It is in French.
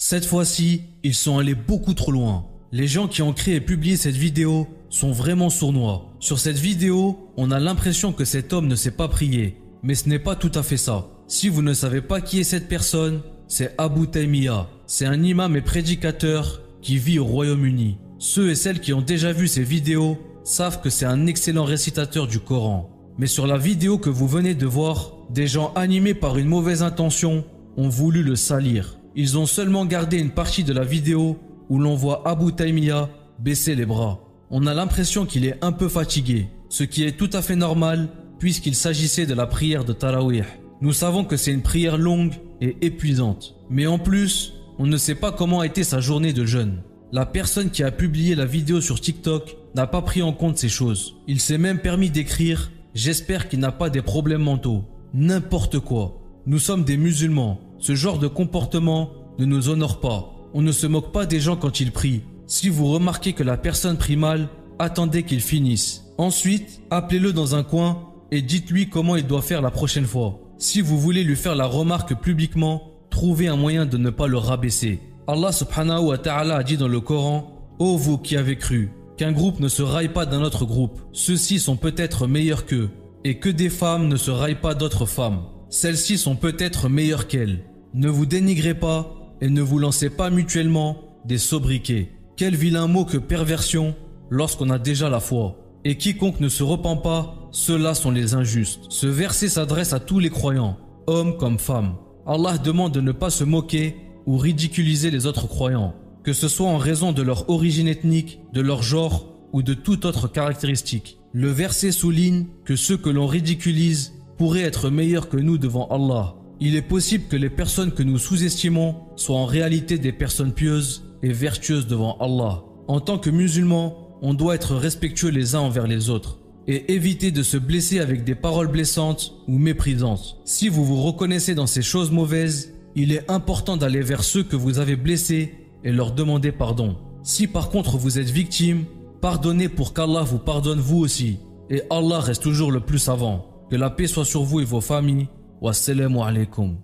Cette fois-ci, ils sont allés beaucoup trop loin. Les gens qui ont créé et publié cette vidéo sont vraiment sournois. Sur cette vidéo, on a l'impression que cet homme ne sait pas prier, mais ce n'est pas tout à fait ça. Si vous ne savez pas qui est cette personne, c'est Abu Taymiyyah. C'est un imam et prédicateur qui vit au Royaume-Uni. Ceux et celles qui ont déjà vu ces vidéos savent que c'est un excellent récitateur du Coran. Mais sur la vidéo que vous venez de voir, des gens animés par une mauvaise intention ont voulu le salir. Ils ont seulement gardé une partie de la vidéo où l'on voit Abu Taymiyyah baisser les bras. On a l'impression qu'il est un peu fatigué, ce qui est tout à fait normal puisqu'il s'agissait de la prière de Tarawih. Nous savons que c'est une prière longue et épuisante. Mais en plus, on ne sait pas comment a été sa journée de jeûne. La personne qui a publié la vidéo sur TikTok n'a pas pris en compte ces choses. Il s'est même permis d'écrire « J'espère qu'il n'a pas des problèmes mentaux ». N'importe quoi. Nous sommes des musulmans. Ce genre de comportement ne nous honore pas. On ne se moque pas des gens quand ils prient. Si vous remarquez que la personne prie mal, attendez qu'il finisse. Ensuite, appelez-le dans un coin et dites-lui comment il doit faire la prochaine fois. Si vous voulez lui faire la remarque publiquement, trouvez un moyen de ne pas le rabaisser. Allah subhanahu wa ta'ala a dit dans le Coran « Ô vous qui avez cru, qu'un groupe ne se raille pas d'un autre groupe. Ceux-ci sont peut-être meilleurs qu'eux. Et que des femmes ne se raillent pas d'autres femmes. Celles-ci sont peut-être meilleures qu'elles. Ne vous dénigrez pas et ne vous lancez pas mutuellement des sobriquets. Quel vilain mot que perversion lorsqu'on a déjà la foi. Et quiconque ne se repent pas, ceux-là sont les injustes. » Ce verset s'adresse à tous les croyants, hommes comme femmes. Allah demande de ne pas se moquer ou ridiculiser les autres croyants, que ce soit en raison de leur origine ethnique, de leur genre ou de toute autre caractéristique. Le verset souligne que ceux que l'on ridiculise pourraient être meilleurs que nous devant Allah. Il est possible que les personnes que nous sous-estimons soient en réalité des personnes pieuses et vertueuses devant Allah. En tant que musulmans, on doit être respectueux les uns envers les autres et éviter de se blesser avec des paroles blessantes ou méprisantes. Si vous vous reconnaissez dans ces choses mauvaises, il est important d'aller vers ceux que vous avez blessés et leur demander pardon. Si par contre vous êtes victime, pardonnez pour qu'Allah vous pardonne vous aussi. Et Allah reste toujours le plus savant. Que la paix soit sur vous et vos familles. Wassalamu alaikum.